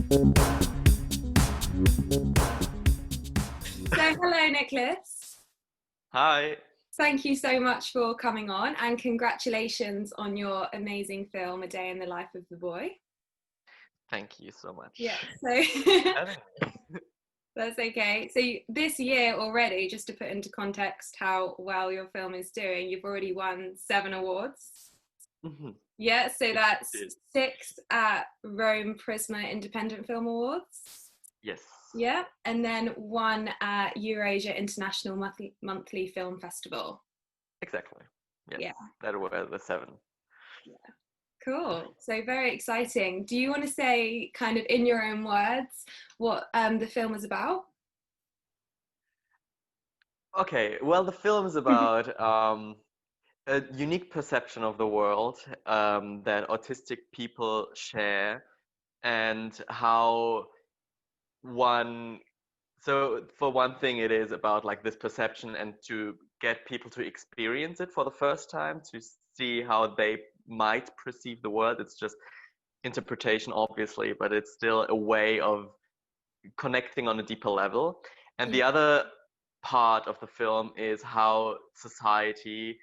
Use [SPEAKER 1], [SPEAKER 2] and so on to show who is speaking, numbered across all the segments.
[SPEAKER 1] So, hello, Niklas.
[SPEAKER 2] Hi,
[SPEAKER 1] Thank you so much for coming on, and congratulations on your amazing film, A Day in the Life of the Boy.
[SPEAKER 2] thank you so
[SPEAKER 1] Yeah,
[SPEAKER 2] much
[SPEAKER 1] so
[SPEAKER 2] for having me.
[SPEAKER 1] that's okay. So, this year already, just to put into context how well your film is doing, you've already won 7 awards.
[SPEAKER 2] Mhm.
[SPEAKER 1] Yeah, so
[SPEAKER 2] Yes,
[SPEAKER 1] that's
[SPEAKER 2] it is.
[SPEAKER 1] six at Rome Prisma Independent Film Awards.
[SPEAKER 2] Yes,
[SPEAKER 1] Yeah, and then one at Eurasia International Monthly Film Festival.
[SPEAKER 2] exactly. Yes,
[SPEAKER 1] Yeah.
[SPEAKER 2] that were the seven.
[SPEAKER 1] Cool. So very exciting. Do you want to say, kind of in your own words, what the film is about?
[SPEAKER 2] Okay, well, the film is about a unique perception of the world that autistic people share, and how one. So, for one thing, it is about like this perception and to get people to experience it for the first time, to see how they might perceive the world. It's just interpretation, obviously, but it's still a way of connecting on a deeper level. And
[SPEAKER 1] Yeah.
[SPEAKER 2] the other part of the film is how society,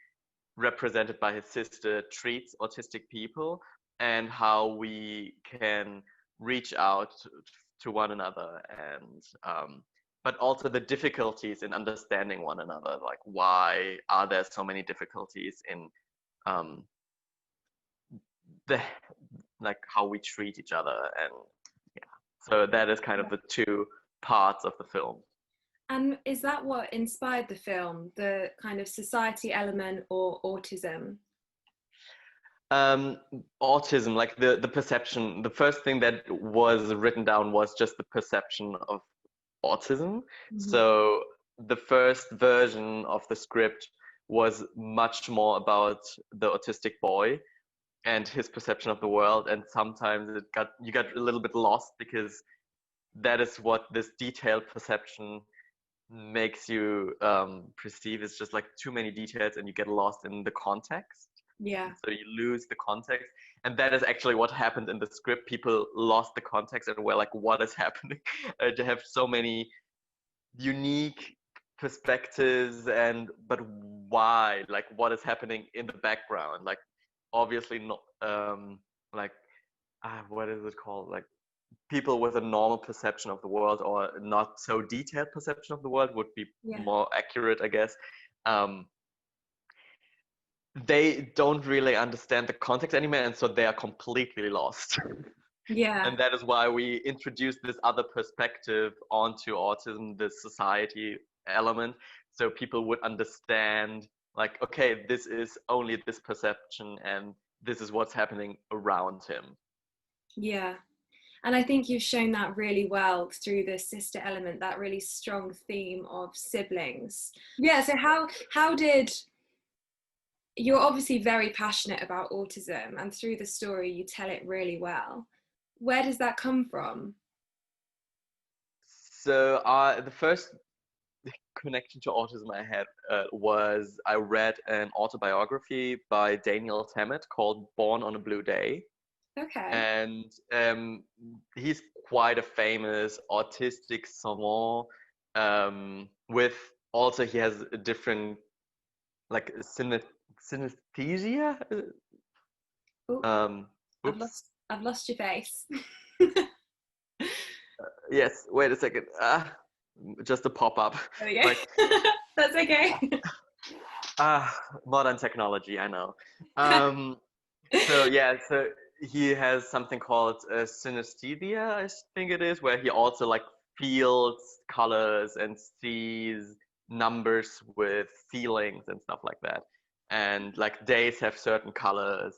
[SPEAKER 2] represented by his sister, treats autistic people, and how we can reach out to one another, and but also the difficulties in understanding one another. Like, why are there so many difficulties in um, the like how we treat each other, and yeah, so that is kind of the two parts of the film.
[SPEAKER 1] And is that what inspired the film, the kind of society element or autism?
[SPEAKER 2] um Autism, like the perception, the first thing that was written down was just the perception of autism.
[SPEAKER 1] Mhm.
[SPEAKER 2] So the first version of the script was much more about the autistic boy and his perception of the world, and sometimes you got a little bit lost because that is what this detailed perception makes you perceive. It's just like too many details and you get lost in the context.
[SPEAKER 1] Yeah.
[SPEAKER 2] So you lose the context. And that is actually what happened in the script. People lost the context and were like, what is happening? To have so many unique perspectives, and but why? Like, what is happening in the background? Like, obviously not like what is it called? Like, people with a normal perception of the world, or not so detailed perception of the world, would be
[SPEAKER 1] Yeah.
[SPEAKER 2] more accurate, I guess. Um, they don't really understand the context anymore, and so they are completely lost.
[SPEAKER 1] Yeah.
[SPEAKER 2] And that is why we introduced this other perspective onto autism, this society element, so people would understand, like, okay, this is only this perception, and this is what's happening around him.
[SPEAKER 1] Yeah. And I think you've shown that really well through the sister element, that really strong theme of siblings. Yeah, so how did you're obviously very passionate about autism, and through the story you tell it really well. Where does that come from?
[SPEAKER 2] So the first connection to autism I had was I read an autobiography by Daniel Tammet called Born on a Blue Day.
[SPEAKER 1] Okay.
[SPEAKER 2] And he's quite a famous autistic savant, with also he has a different, like, synesthesia.
[SPEAKER 1] Oh,
[SPEAKER 2] Um,
[SPEAKER 1] I've
[SPEAKER 2] oops.
[SPEAKER 1] lost your face.
[SPEAKER 2] Yes, wait a second. Just a pop-up.
[SPEAKER 1] There we
[SPEAKER 2] Like,
[SPEAKER 1] go. That's okay.
[SPEAKER 2] ah, modern technology, I know. Um, so yeah, so he has something called synesthesia, I think it is, where he also like feels colors and sees numbers with feelings and stuff like that. And like days have certain colors.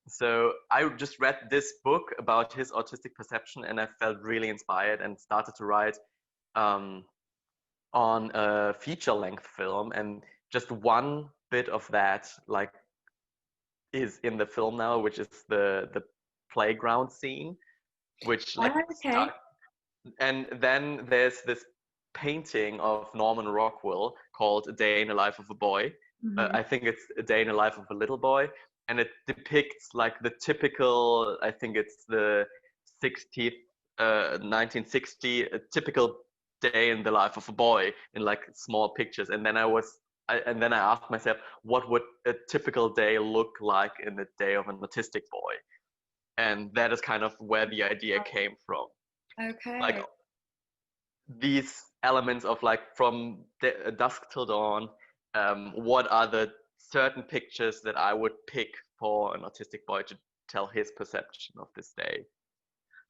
[SPEAKER 2] So I just read this book about his autistic perception, and I felt really inspired and started to write um, on a feature length film. And just one bit of that, like, is in the film now, which is the playground scene, which like
[SPEAKER 1] Okay.
[SPEAKER 2] start, and then there's this painting of Norman Rockwell called A Day in the Life of a Boy.
[SPEAKER 1] Hmm.
[SPEAKER 2] I think it's A Day in the Life of a Little Boy, and it depicts like the typical, I think it's the 60th 1960, a typical day in the life of a boy in like small pictures. And then and then I asked myself, what would a typical day look like in the day of an autistic boy? And that is kind of where the idea came from. Like
[SPEAKER 1] Okay.
[SPEAKER 2] these elements of like from dusk till dawn, what are the certain pictures that I would pick for an autistic boy to tell his perception of this day?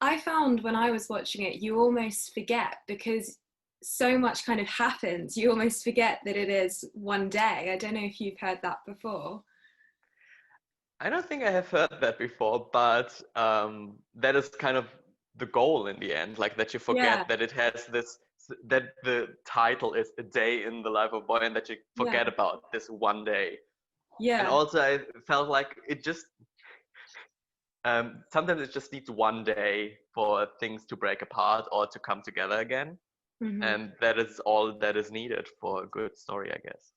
[SPEAKER 1] I found when I was watching it, you almost forget because so much kind of happens. You almost forget that it is one day. I don't know if you've heard that before.
[SPEAKER 2] I don't think I have heard that before, but that is kind of the goal in the end, like that you
[SPEAKER 1] Yeah,
[SPEAKER 2] forget that it has this, that the title is A Day in the Life of a Boy, and that you
[SPEAKER 1] yeah,
[SPEAKER 2] forget about this one day. And
[SPEAKER 1] yeah.
[SPEAKER 2] also, I felt like it just, sometimes it just needs one day for things to break apart or to come together again.
[SPEAKER 1] Hmm.
[SPEAKER 2] And that is all that is needed for a good story, I guess.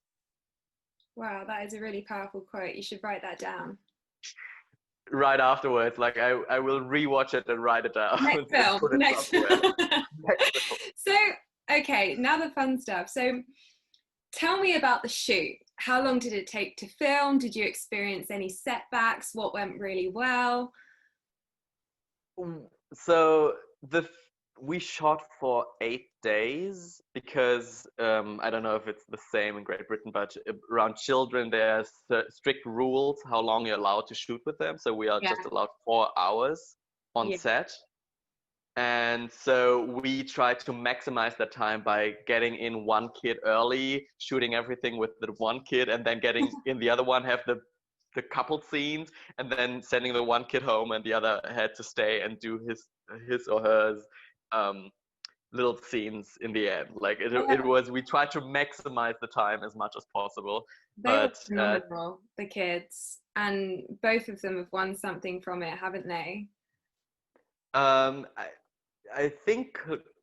[SPEAKER 1] Wow, that is a really powerful quote. You should write that down.
[SPEAKER 2] Right afterwards, like I will rewatch it and write it down
[SPEAKER 1] Next
[SPEAKER 2] and
[SPEAKER 1] film,
[SPEAKER 2] put it
[SPEAKER 1] next
[SPEAKER 2] somewhere.
[SPEAKER 1] film.
[SPEAKER 2] Next film.
[SPEAKER 1] So, okay, now the fun stuff. So, tell me about the shoot. How long did it take to film? Did you experience any setbacks? What went really well?
[SPEAKER 2] So the we shot for 8 days because I don't know if it's the same in Great Britain, but around children there's strict rules how long you're allowed to shoot with them. So we are
[SPEAKER 1] Yeah,
[SPEAKER 2] just allowed 4 hours on
[SPEAKER 1] yeah.
[SPEAKER 2] set. And so we try to maximize that time by getting in one kid early, shooting everything with the one kid, and then getting in the other one, have the couple scenes, and then sending the one kid home, and the other had to stay and do his or hers um, little scenes in the end. Like it was, we tried to maximize the time as much as possible,
[SPEAKER 1] They were
[SPEAKER 2] but
[SPEAKER 1] phenomenal, the kids, and both of them have won something from it, haven't they?
[SPEAKER 2] um, I, I think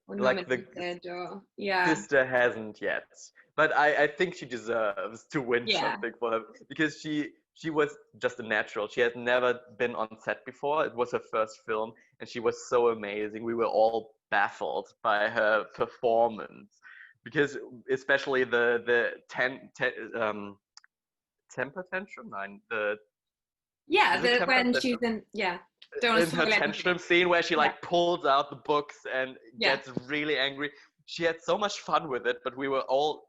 [SPEAKER 1] Or
[SPEAKER 2] like the
[SPEAKER 1] nominated, or yeah,
[SPEAKER 2] sister hasn't yet, but I think she deserves to win
[SPEAKER 1] yeah.
[SPEAKER 2] something for her because she was just a natural. She had never been on set before. It was her first film, and she was so amazing. We were all baffled by her performance because especially the temper tantrum, nine the
[SPEAKER 1] Yeah,
[SPEAKER 2] is it temper
[SPEAKER 1] when she's
[SPEAKER 2] tantrum?
[SPEAKER 1] in, yeah, don't want
[SPEAKER 2] In
[SPEAKER 1] to
[SPEAKER 2] her
[SPEAKER 1] spoil anything.
[SPEAKER 2] tantrum scene where she
[SPEAKER 1] Yeah,
[SPEAKER 2] like pulls out the books and
[SPEAKER 1] yeah.
[SPEAKER 2] gets really angry. She had so much fun with it, but we were all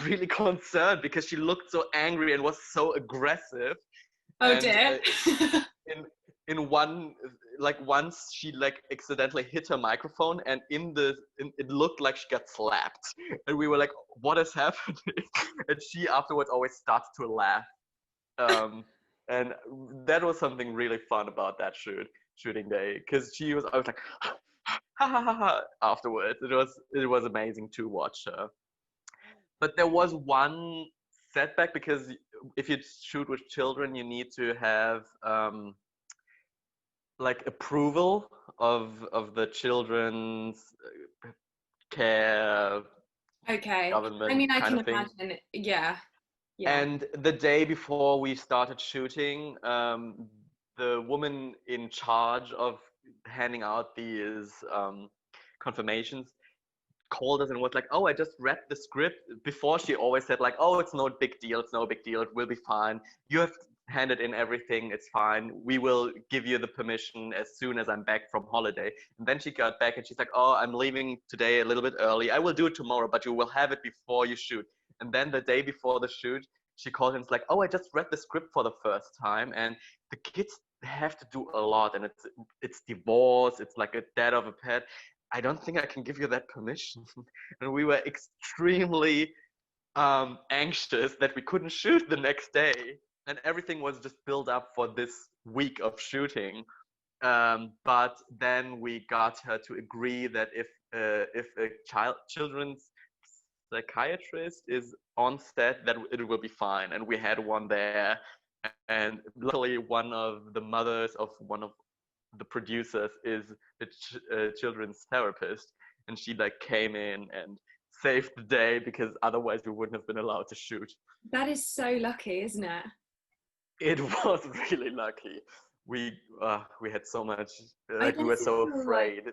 [SPEAKER 2] really concerned because she looked so angry and was so aggressive.
[SPEAKER 1] Oh
[SPEAKER 2] And
[SPEAKER 1] dear.
[SPEAKER 2] in in one, like once she like accidentally hit her microphone, and it looked like she got slapped, and we were like, "What is happening?" And she afterwards always starts to laugh. And that was something really fun about that shooting day, because I was like ha ha ha ha afterwards. It was amazing to watch her. But there was one setback, because if you shoot with children you need to have like approval of the children's care
[SPEAKER 1] Okay. I
[SPEAKER 2] government
[SPEAKER 1] mean, I
[SPEAKER 2] kind
[SPEAKER 1] can
[SPEAKER 2] of thing.
[SPEAKER 1] imagine it. Yeah, yeah.
[SPEAKER 2] And the day before we started shooting, the woman in charge of handing out these confirmations called us and was like, "Oh, I just read the script." Before, she always said like, "Oh, it's no big deal. It's no big deal. It will be fine. You have handed in everything. It's fine. We will give you the permission as soon as I'm back from holiday." And then she got back and she's like, "Oh, I'm leaving today a little bit early. I will do it tomorrow, but you will have it before you shoot." And then the day before the shoot, she called and it's like, "Oh, I just read the script for the first time, and the kids have to do a lot, and it's divorce. It's like a death of a pet. I don't think I can give you that permission." And we were extremely anxious that we couldn't shoot the next day. And everything was just built up for this week of shooting. But then we got her to agree that if a children's psychiatrist is on set, that it will be fine. And we had one there. And luckily, one of the mothers of one of the producers is a children's therapist, and she like came in and saved the day, because otherwise we wouldn't have been allowed to shoot.
[SPEAKER 1] That is so lucky, isn't it?
[SPEAKER 2] It was really lucky. We had so much,
[SPEAKER 1] I
[SPEAKER 2] like we were
[SPEAKER 1] guess
[SPEAKER 2] so
[SPEAKER 1] if you're like
[SPEAKER 2] afraid.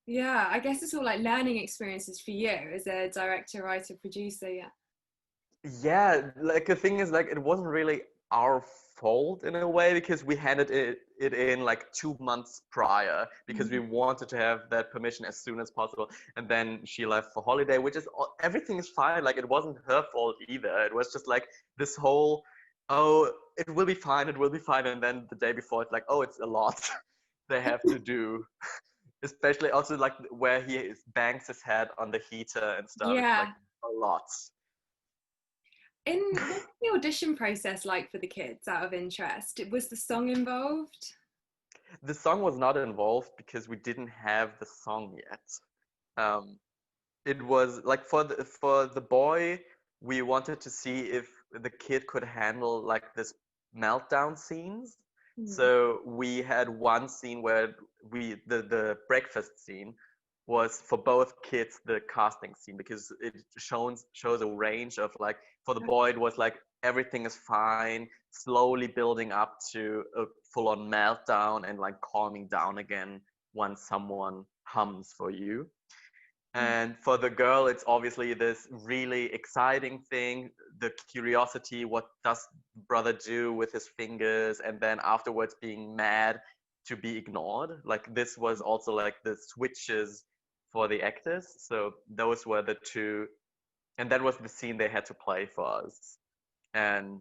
[SPEAKER 1] Yeah, I guess it's all like learning experiences for you as a director, writer, producer. Yeah.
[SPEAKER 2] Yeah, like the thing is, like it wasn't really our fault in a way because we handed it in like 2 months prior because we
[SPEAKER 1] Mhm.
[SPEAKER 2] wanted to have that permission as soon as possible. And then she left for holiday, which is everything is fine. Like it wasn't her fault either. It was just like this whole, oh, it will be fine, it will be fine. And then the day before, it's like, oh, it's a lot they have to do. Especially also like where bangs his head on the heater and stuff. It's like
[SPEAKER 1] Yeah.
[SPEAKER 2] a lot.
[SPEAKER 1] What's the audition process like for the kids out of interest? Was the song involved?
[SPEAKER 2] The song was not involved because we didn't have the song yet. Um, it was like for the boy, we wanted to see if the kid could handle like this meltdown scenes.
[SPEAKER 1] Hmm.
[SPEAKER 2] So we had one scene where the breakfast scene was for both kids the casting scene because it shows a range of like for the boy it was like everything is fine, slowly building up to a full on meltdown and like calming down again once someone hums for you. And for the girl, it's obviously this really exciting thing, the curiosity, what does brother do with his fingers, and then afterwards being mad to be ignored. Like this was also like the switches for the actors. So those were the two, and that was the scene they had to play for us. And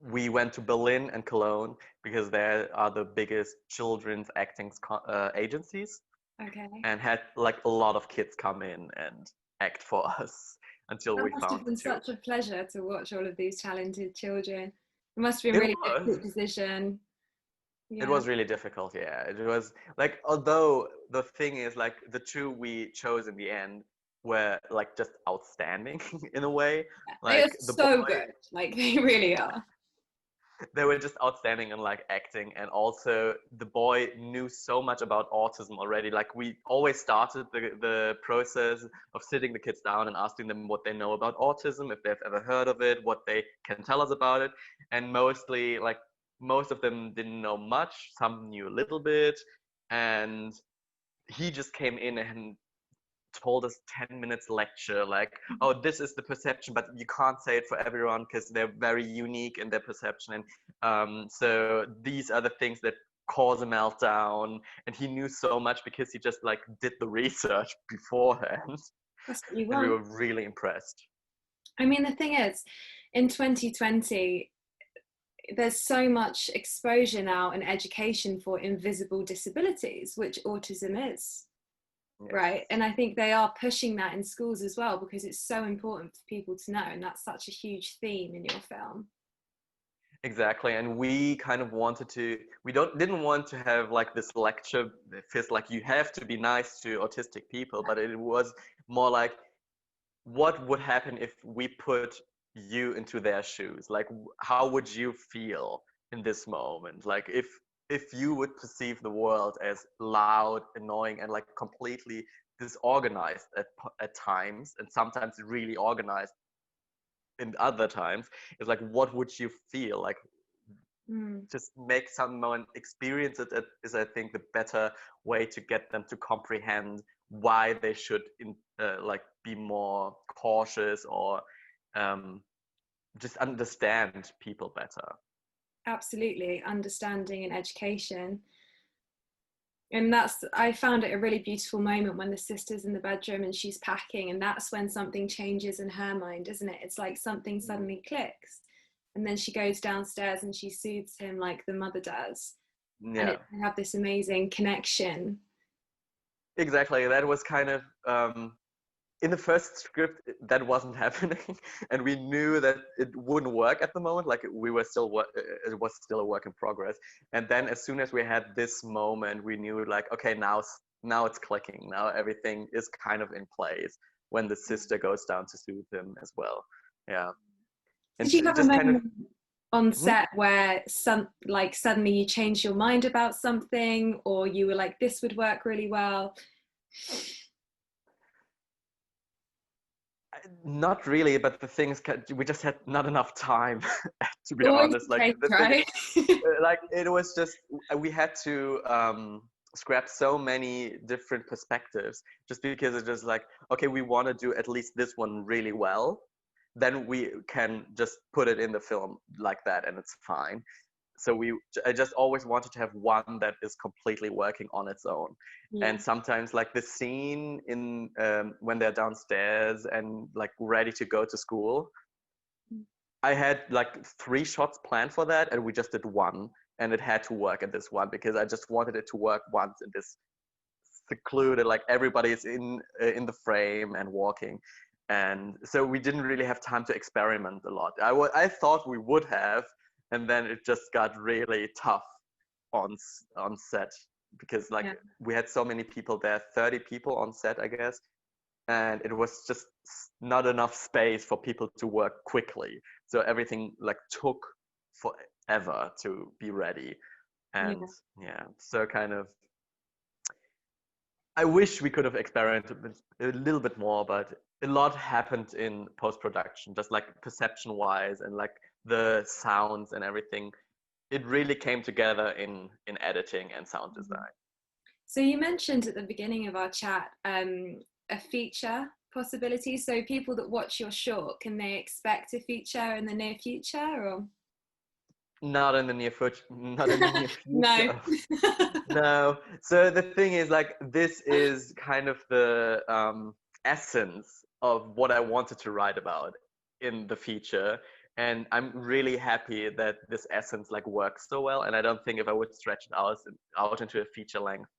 [SPEAKER 2] we went to Berlin and Cologne because there are the biggest children's acting agencies
[SPEAKER 1] Okay.
[SPEAKER 2] and had like a lot of kids come in and act for us until
[SPEAKER 1] That
[SPEAKER 2] we
[SPEAKER 1] must have
[SPEAKER 2] found the
[SPEAKER 1] been
[SPEAKER 2] two.
[SPEAKER 1] such a pleasure to watch all of these talented children. It must have been a
[SPEAKER 2] It
[SPEAKER 1] really
[SPEAKER 2] was.
[SPEAKER 1] difficult decision.
[SPEAKER 2] It
[SPEAKER 1] Yeah.
[SPEAKER 2] was really difficult, yeah. It was like, although the thing is, like, the two we chose in the end were like just outstanding in a way.
[SPEAKER 1] They are
[SPEAKER 2] Like the boy,
[SPEAKER 1] so good. Like they really are.
[SPEAKER 2] they were just outstanding in like acting, and also the boy knew so much about autism already. Like we always started the process of sitting the kids down and asking them what they know about autism, if they've ever heard of it, what they can tell us about it. And mostly like most of them didn't know much, some knew a little bit. And he just came in and told us 10 minutes lecture like, oh, this is the perception, but you can't say it for everyone because they're very unique in their perception. And so these are the things that cause a meltdown. And he knew so much because he just like did the research beforehand.
[SPEAKER 1] That's what you
[SPEAKER 2] And we
[SPEAKER 1] want.
[SPEAKER 2] were really impressed.
[SPEAKER 1] I mean, the thing is, in 2020, there's so much exposure now and education for invisible disabilities, which autism is,
[SPEAKER 2] Yes.
[SPEAKER 1] right? And I think they are pushing that in schools as well because it's so important for people to know, and that's such a huge theme in your film.
[SPEAKER 2] Exactly, and we kind of wanted to. We didn't want to have like this lecture that feels like you have to be nice to autistic people, but it was more like what would happen if we put you into their shoes? Like, how would you feel in this moment? Like, if you would perceive the world as loud, annoying, and like completely disorganized at times, and sometimes really organized in other times, it's like, what would you feel? Like,
[SPEAKER 1] Mm,
[SPEAKER 2] just make someone experience it is, I think, the better way to get them to comprehend why they should like be more cautious or um, just understand people better.
[SPEAKER 1] absolutely, understanding and education. And that's, I found it a really beautiful moment when the sister's in the bedroom and she's packing, and that's when something changes in her mind, isn't it? It's like something suddenly clicks, and then she goes downstairs and she soothes him like the mother does, and
[SPEAKER 2] Yeah,
[SPEAKER 1] they have this amazing connection.
[SPEAKER 2] exactly. That was kind of in the first script that wasn't happening, and we knew that it wouldn't work at the moment. Like we were still it was still a work in progress. And then as soon as we had this moment, we knew like, okay, now it's clicking. Now everything is kind of in place when the sister goes down to soothe him as well. Yeah, and
[SPEAKER 1] Did you have a
[SPEAKER 2] just kind of.
[SPEAKER 1] moment on
[SPEAKER 2] Mhm.
[SPEAKER 1] set where like suddenly you changed your mind about something, or you were like, this would work really well?
[SPEAKER 2] Not really, but the thing is, we just had not enough time, to be
[SPEAKER 1] Always
[SPEAKER 2] honest.
[SPEAKER 1] the
[SPEAKER 2] Like
[SPEAKER 1] case,
[SPEAKER 2] the thing,
[SPEAKER 1] right?
[SPEAKER 2] like it was just we had to scrap so many different perspectives just because it's just like, okay, we want to do at least this one really well, then we can just put it in the film like that and it's fine. So I just always wanted to have one that is completely working on its own.
[SPEAKER 1] Yeah.
[SPEAKER 2] And sometimes like the scene in when they're downstairs and like ready to go to school, I had like 3 shots planned for that and we just did one, and it had to work at this one because I just wanted it to work once in this secluded, like everybody is in the frame and walking. And so we didn't really have time to experiment a lot. I thought we would have, and then it just got really tough on set because like we had so many people there, 30 people on set, I guess, and it was just not enough space for people to work quickly. So everything like took forever to be ready. And so kind of, I wish we could have experimented a little bit more, but a lot happened in post-production, just like perception-wise and like the sounds and everything. It really came together in editing and sound design.
[SPEAKER 1] So you mentioned at the beginning of our chat a feature possibility. So people that watch your short, can they expect a feature in the near future, or?
[SPEAKER 2] Not in the near future. Not in the near future.
[SPEAKER 1] No.
[SPEAKER 2] No. So the thing is, like, this is kind of the essence of what I wanted to write about in the feature, and I'm really happy that this essence like works so well. And I don't think if I would stretch it out into a feature length,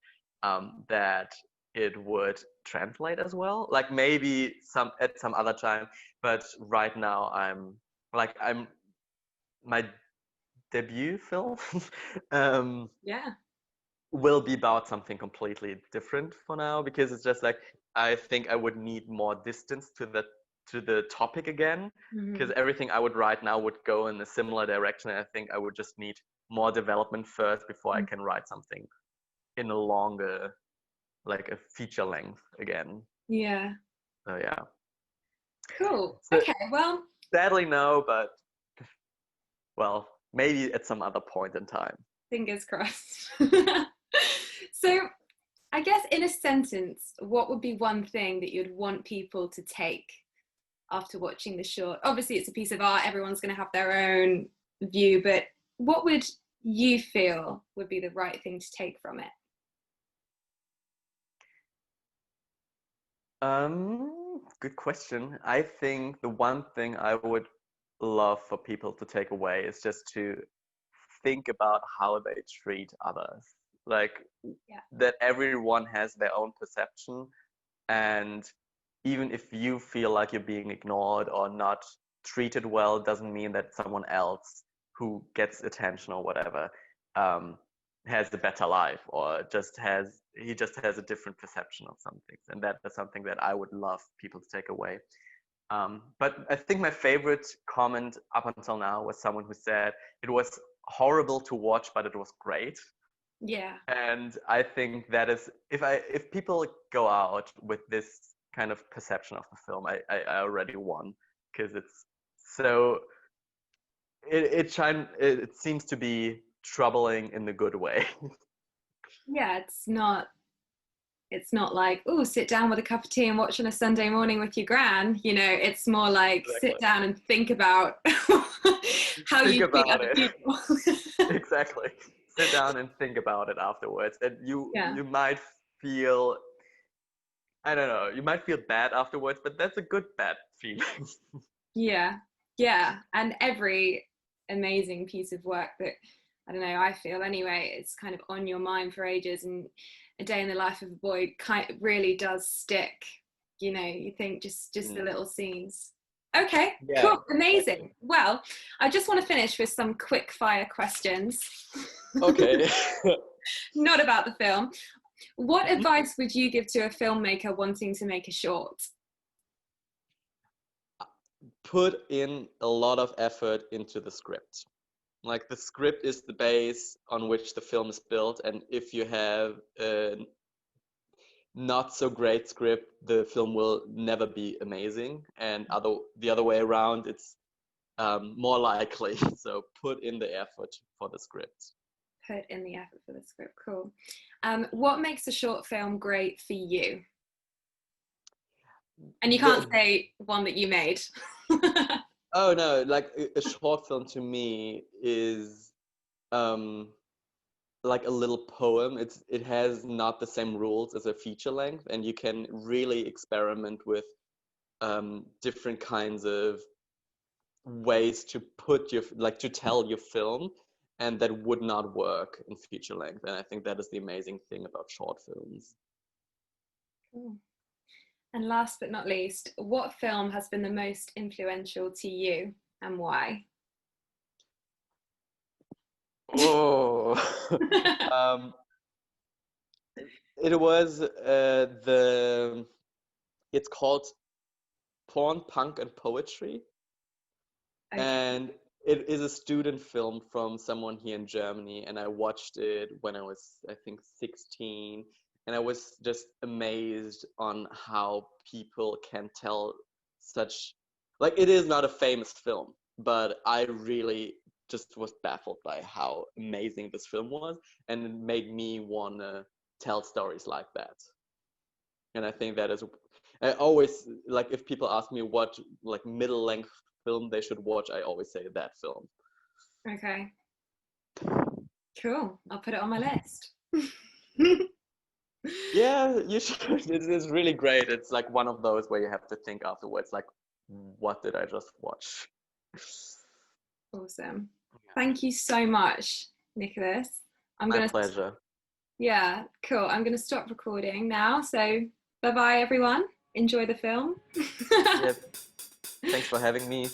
[SPEAKER 2] that it would translate as well. Like maybe at some other time, but right now I'm my debut film will be about something completely different for now, because it's just like I think I would need more distance to the topic again, because everything I would write now would go in a similar direction, and I think I would just need more development first before I can write something in a longer, like a feature length again.
[SPEAKER 1] Yeah.
[SPEAKER 2] So yeah.
[SPEAKER 1] Cool.
[SPEAKER 2] So,
[SPEAKER 1] okay, well,
[SPEAKER 2] sadly no, but well, maybe at some other point in time.
[SPEAKER 1] Fingers crossed. So I guess in a sentence, what would be one thing that you'd want people to take after watching the short? Obviously it's a piece of art, everyone's going to have their own view, but what would you feel would be the right thing to take from it?
[SPEAKER 2] Good question. I think the one thing I would love for people to take away is just to think about how they treat others. Like that everyone has their own perception, and even if you feel like you're being ignored or not treated well, doesn't mean that someone else who gets attention or whatever has a better life, or he just has a different perception of some things. And that is something that I would love people to take away. But I think my favorite comment up until now was someone who said it was horrible to watch, but it was great.
[SPEAKER 1] Yeah.
[SPEAKER 2] And I think that is, if people go out with this kind of perception of the film, I already won, because it's so, it seems to be troubling in the good way.
[SPEAKER 1] Yeah, it's not like, oh, sit down with a cup of tea and watch on a Sunday morning with your gran. You know, it's more like sit down and think about how you treat other people.
[SPEAKER 2] Exactly. Sit down and think about it afterwards. And you might feel, I don't know, you might feel bad afterwards, but that's a good bad feeling.
[SPEAKER 1] Yeah. And every amazing piece of work that, I don't know, I feel anyway, it's kind of on your mind for ages, and A Day in the Life of a Boy kind of really does stick. You know, you think just the little scenes. Okay, cool, amazing. Well, I just want to finish with some quick fire questions.
[SPEAKER 2] Okay.
[SPEAKER 1] Not about the film. What advice would you give to a filmmaker wanting to make a short?
[SPEAKER 2] Put in a lot of effort into the script. Like, the script is the base on which the film is built, and if you have a not so great script, the film will never be amazing. And the other way around, it's more likely. So put in the effort for the script.
[SPEAKER 1] Put in the effort for the script. Cool. What makes a short film great for you? And you can't say one that you made.
[SPEAKER 2] Oh no, like a short film to me is like a little poem. It has not the same rules as a feature length, and you can really experiment with different kinds of ways to put your to tell your film, and that would not work in feature length. And I think that is the amazing thing about short films.
[SPEAKER 1] Cool. And last but not least, what film has been the most influential to you and why?
[SPEAKER 2] Oh, it was it's called Porn, Punk, and Poetry.
[SPEAKER 1] Okay.
[SPEAKER 2] And it is a student film from someone here in Germany, and I watched it when I was, I think, 16, and I was just amazed on how people can tell such, like, it is not a famous film, but I really just was baffled by how amazing this film was, and it made me want to tell stories like that. And I think that is, I always, like, if people ask me what like middle length film they should watch, I always say that film.
[SPEAKER 1] Okay. Cool. I'll put it on my list.
[SPEAKER 2] Yeah, you should. It is really great. It's like one of those where you have to think afterwards, like, what did I just watch?
[SPEAKER 1] Awesome. Thank you so much, Niklas.
[SPEAKER 2] My pleasure.
[SPEAKER 1] Yeah, cool. I'm gonna stop recording now. So bye-bye everyone. Enjoy the film.
[SPEAKER 2] Yep. Thanks for having me.